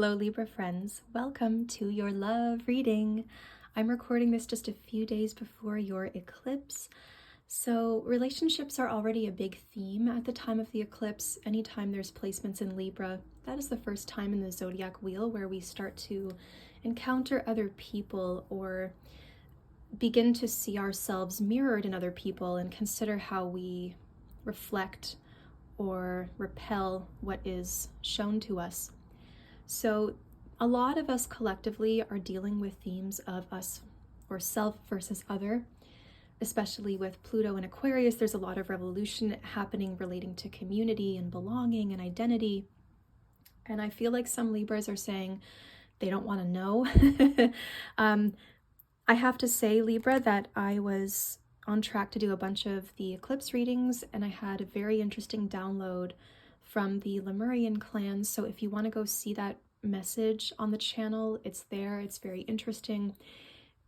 Hello Libra friends, welcome to your love reading. I'm recording this just a few days before your eclipse. So relationships are already a big theme at the time of the eclipse. Anytime there's placements in Libra, that is the first time in the zodiac wheel where we start to encounter other people or begin to see ourselves mirrored in other people and consider how we reflect or repel what is shown to us. So a lot of us collectively are dealing with themes of us or self versus other, especially with Pluto and Aquarius. There's a lot of revolution happening relating to community and belonging and identity. And I feel like some Libras are saying they don't want to know. I have to say, Libra, that I was on track to do a bunch of the eclipse readings, and I had a very interesting download from the Lemurian clans. So if you want to go see that message on the channel, it's there. It's very interesting.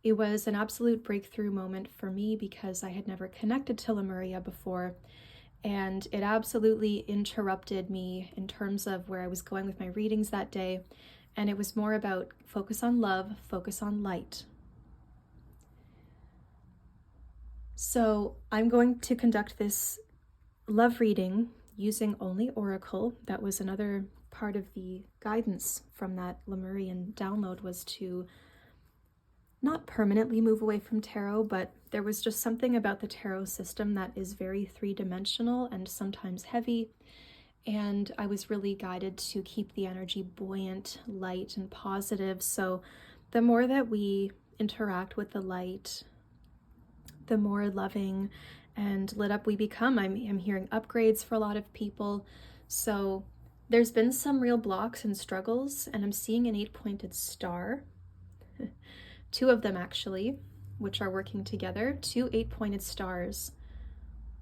It was an absolute breakthrough moment for me because I had never connected to Lemuria before, and it absolutely interrupted me in terms of where I was going with my readings that day. And it was more about focus on love, focus on light. So I'm going to conduct this love reading using only Oracle. That was another part of the guidance from that Lemurian download, was to not permanently move away from tarot, but there was just something about the tarot system that is very three-dimensional and sometimes heavy. And I was really guided to keep the energy buoyant, light, and positive. So the more that we interact with the light, the more loving and lit up we become. I'm hearing upgrades for a lot of people. So there's been some real blocks and struggles, and I'm seeing an 8-pointed star. 2 of them actually, which are working together. 2 8-pointed stars.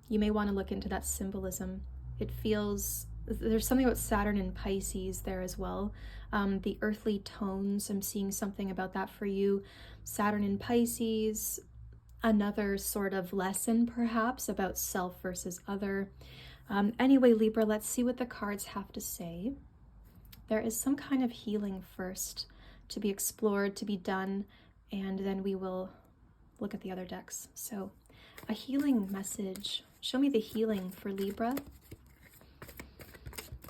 You may want to look into that symbolism. It feels, there's something about Saturn and Pisces there as well. The earthly tones, I'm seeing something about that for you. Saturn and Pisces, another sort of lesson perhaps about self versus other. Anyway, Libra, let's see what the cards have to say. There is some kind of healing first to be explored, to be done, and then we will look at the other decks. So a healing message. Show me the healing for Libra.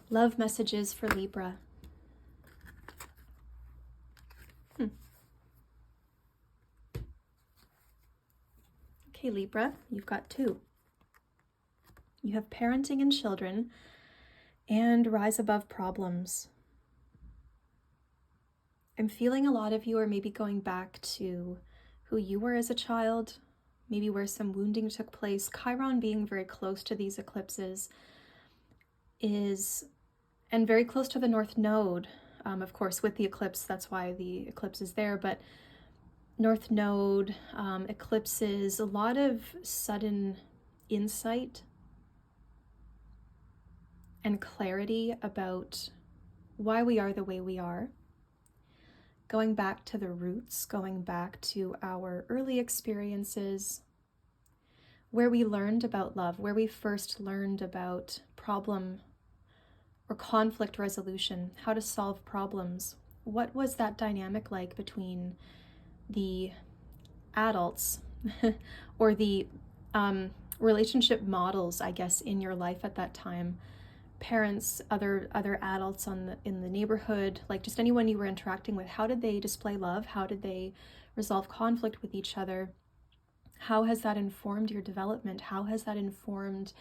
Love messages for Libra. Okay, Libra, you've got 2. You have parenting and children and rise above problems. I'm feeling a lot of you are maybe going back to who you were as a child, maybe where some wounding took place. Chiron being very close to these eclipses is, and very close to the North Node, of course, with the eclipse, that's why the eclipse is there, but North Node, eclipses, a lot of sudden insight and clarity about why we are the way we are. Going back to the roots, going back to our early experiences, where we learned about love, where we first learned about problem or conflict resolution, how to solve problems. What was that dynamic like between the adults or the relationship models, I guess, in your life at that time? Parents, other adults in the neighborhood, like just anyone you were interacting with. How did they display love? How did they resolve conflict with each other? How has that informed your development? How has that informed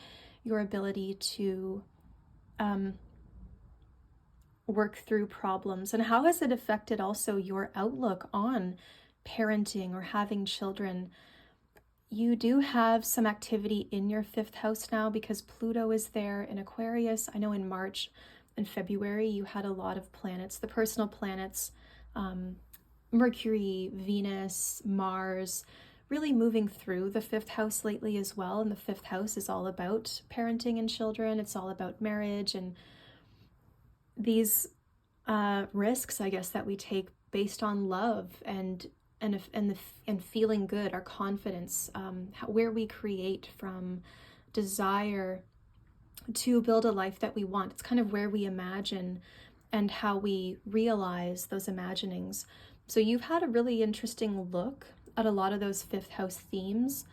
your ability to work through problems? And how has it affected also your outlook on parenting or having children? You do have some activity in your 5th house now because Pluto is there in Aquarius. I know in March and February you had a lot of planets, the personal planets, Mercury, Venus, Mars, really moving through the 5th house lately as well. And the 5th house is all about parenting and children. It's all about marriage and these risks, I guess, that we take based on love and feeling good, our confidence, where we create from desire to build a life that we want. It's kind of where we imagine and how we realize those imaginings. So you've had a really interesting look at a lot of those fifth house themes.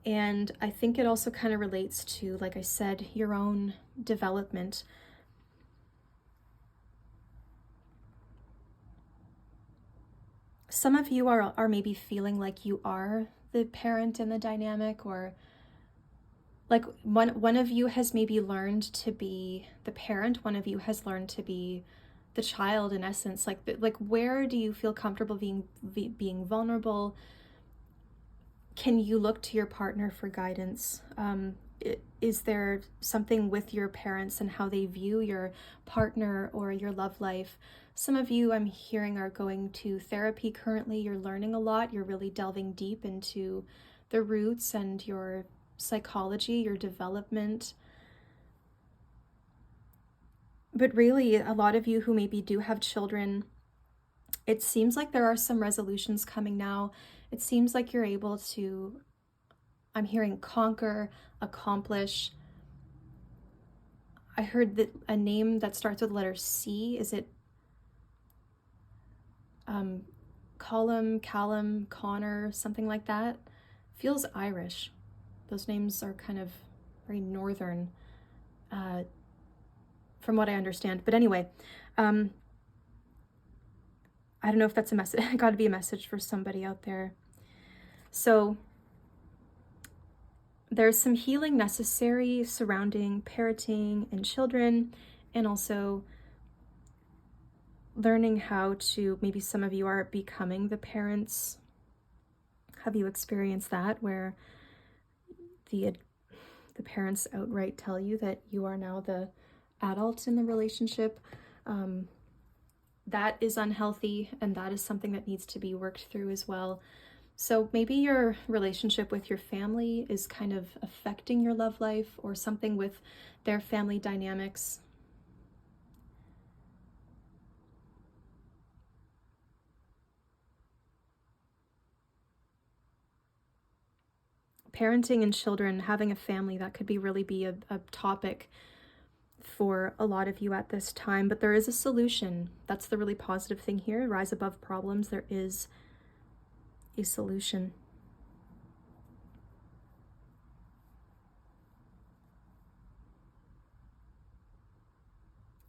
And I think it also kind of relates to, like I said, your own development. Some of you are maybe feeling like you are the parent in the dynamic, or like one of you has maybe learned to be the parent, one of you has learned to be the child in essence. Like where do you feel comfortable being vulnerable? Can you look to your partner for guidance? Is there something with your parents and how they view your partner or your love life? Some of you, I'm hearing, are going to therapy currently. You're learning a lot. You're really delving deep into the roots and your psychology, your development. But really, a lot of you who maybe do have children, it seems like there are some resolutions coming now. It seems like you're able to, I'm hearing, conquer, accomplish. I heard that a name that starts with the letter C. Is it Callum, Connor, something like that? Feels Irish. Those names are kind of very northern, from what I understand. But anyway, I don't know if that's a message. Got to be a message for somebody out there. So there's some healing necessary surrounding parenting and children, and also learning how to, maybe some of you are becoming the parents. Have you experienced that, where the parents outright tell you that you are now the adult in the relationship? That is unhealthy, and that is something that needs to be worked through as well. So maybe your relationship with your family is kind of affecting your love life, or something with their family dynamics. Parenting and children, having a family, that could really be a topic for a lot of you at this time, but there is a solution. That's the really positive thing here. Rise above problems. There is a solution.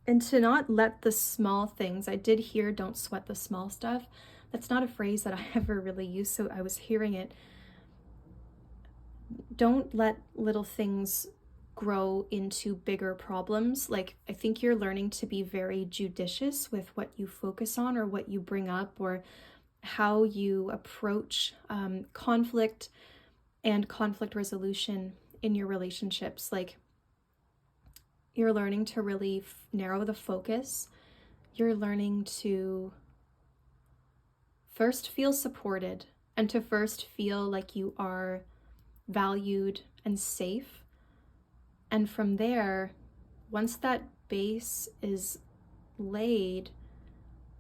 And to not let the small things, I did hear, don't sweat the small stuff. That's not a phrase that I ever really used, so I was hearing it. Don't let little things grow into bigger problems. Like, I think you're learning to be very judicious with what you focus on, or what you bring up, or how you approach conflict and conflict resolution in your relationships. Like, you're learning to really narrow the focus. You're learning to first feel supported, and to first feel like you are valued and safe. And from there, once that base is laid,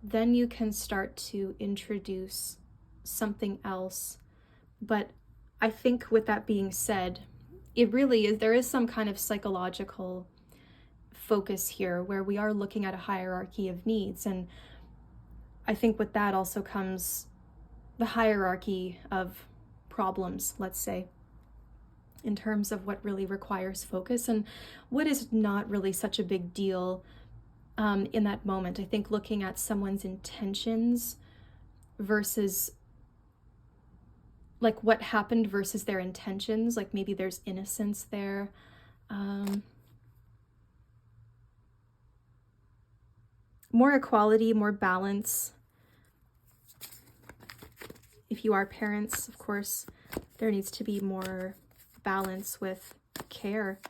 then you can start to introduce something else. But I think with that being said, it really is, there is some kind of psychological focus here, where we are looking at a hierarchy of needs. And I think with that also comes the hierarchy of problems, let's say, in terms of what really requires focus and what is not really such a big deal in that moment. I think looking at someone's intentions versus like what happened versus their intentions, like maybe there's innocence there. More equality, more balance. If you are parents, of course, there needs to be more balance with care.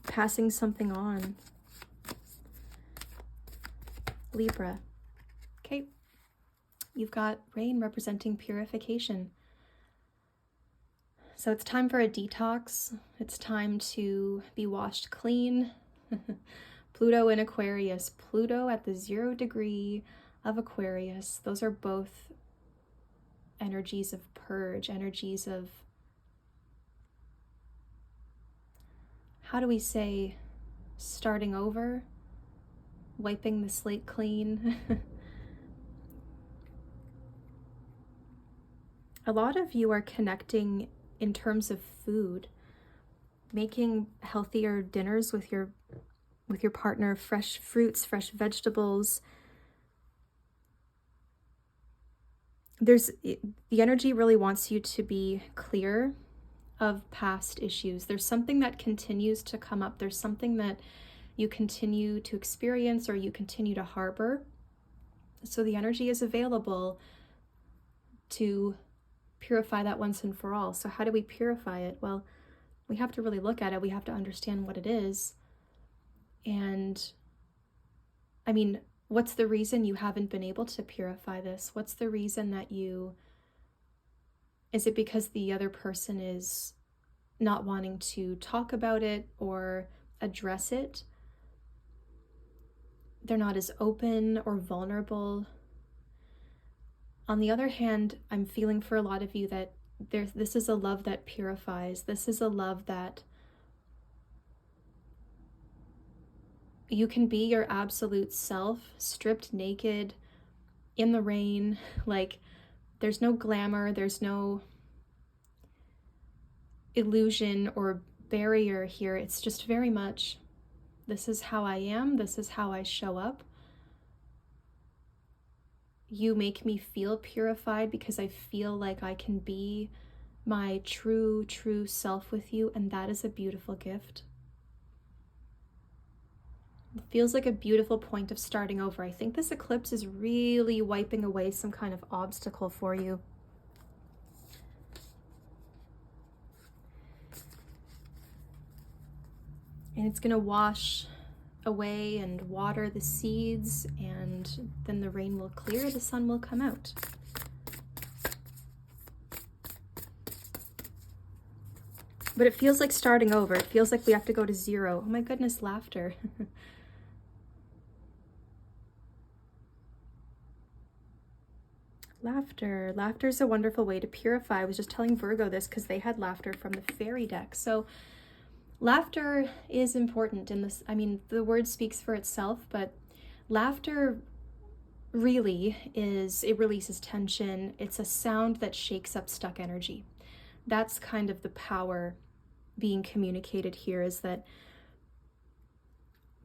Passing something on. Libra. Okay. You've got rain representing purification. So it's time for a detox. It's time to be washed clean. Pluto in Aquarius. Pluto at the 0 degree of Aquarius. Those are both energies of purge, energies of how do we say, starting over, wiping the slate clean. A lot of you are connecting in terms of food, making healthier dinners with your partner, fresh fruits, fresh vegetables. The energy really wants you to be clear of past issues. There's something that continues to come up. There's something that you continue to experience or you continue to harbor. So the energy is available to purify that once and for all. So how do we purify it? Well, we have to really look at it. We have to understand what it is. And I mean, what's the reason you haven't been able to purify this? What's the reason that is it because the other person is not wanting to talk about it or address it? They're not as open or vulnerable. On the other hand, I'm feeling for a lot of you that this is a love that purifies. This is a love that you can be your absolute self, stripped naked, in the rain. Like, there's no glamour, there's no illusion or barrier here. It's just very much, this is how I am, this is how I show up. You make me feel purified because I feel like I can be my true self with you, and that is a beautiful gift. It feels like a beautiful point of starting over. I think this eclipse is really wiping away some kind of obstacle for you. And it's going to wash away and water the seeds, and then the rain will clear, the sun will come out. But it feels like starting over. It feels like we have to go to zero. Oh my goodness, laughter. Laughter is a wonderful way to purify. I was just telling Virgo this because they had laughter from the fairy deck. So laughter is important in this. I mean, the word speaks for itself, but laughter really is, it releases tension. It's a sound that shakes up stuck energy. That's kind of the power being communicated here, is that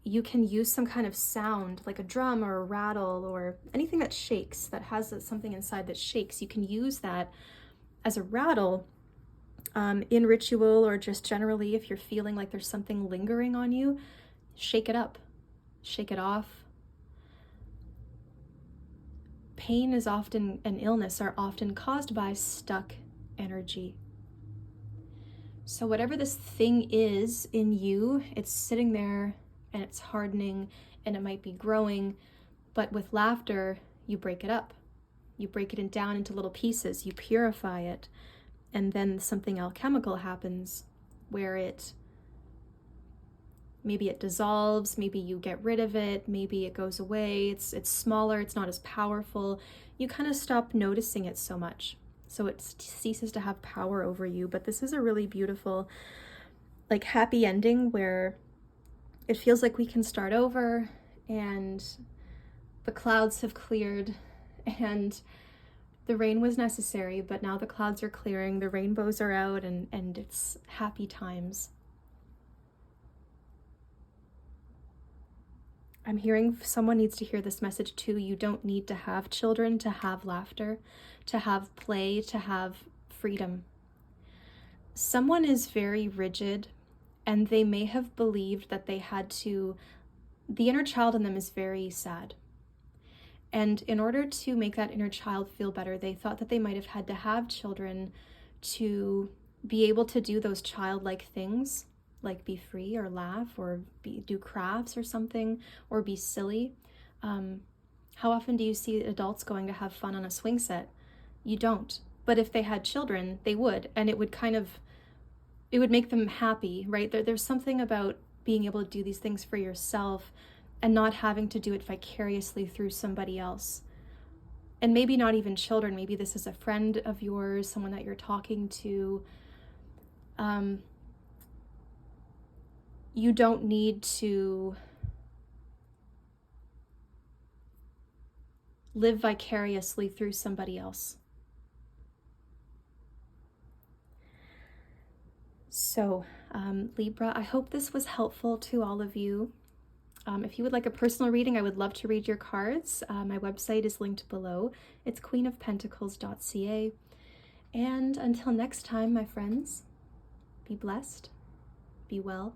you can use some kind of sound, like a drum or a rattle or anything that shakes, that has something inside that shakes. You can use that as a rattle in ritual, or just generally if you're feeling like there's something lingering on you. Shake it up, shake it off. Pain is often, and illness are often caused by stuck energy. So whatever this thing is in you, it's sitting there and it's hardening, and it might be growing, but with laughter, you break it up. You break it down into little pieces, you purify it, and then something alchemical happens where maybe it dissolves, maybe you get rid of it, maybe it goes away, it's smaller, it's not as powerful. You kind of stop noticing it so much, so it ceases to have power over you. But this is a really beautiful, like, happy ending where it feels like we can start over, and the clouds have cleared, and the rain was necessary, but now the clouds are clearing, the rainbows are out, and it's happy times. I'm hearing someone needs to hear this message too. You don't need to have children to have laughter, to have play, to have freedom. Someone is very rigid, and they may have believed that they had to, the inner child in them is very sad. And in order to make that inner child feel better, they thought that they might have had to have children to be able to do those childlike things, like be free or laugh or do crafts or something, or be silly. How often do you see adults going to have fun on a swing set? You don't. But if they had children, they would, and it would make them happy, right? There's something about being able to do these things for yourself and not having to do it vicariously through somebody else. And maybe not even children. Maybe this is a friend of yours, someone that you're talking to. you don't need to live vicariously through somebody else. So, Libra, I hope this was helpful to all of you. If you would like a personal reading, I would love to read your cards. My website is linked below. It's queenofpentacles.ca. And until next time, my friends, be blessed, be well,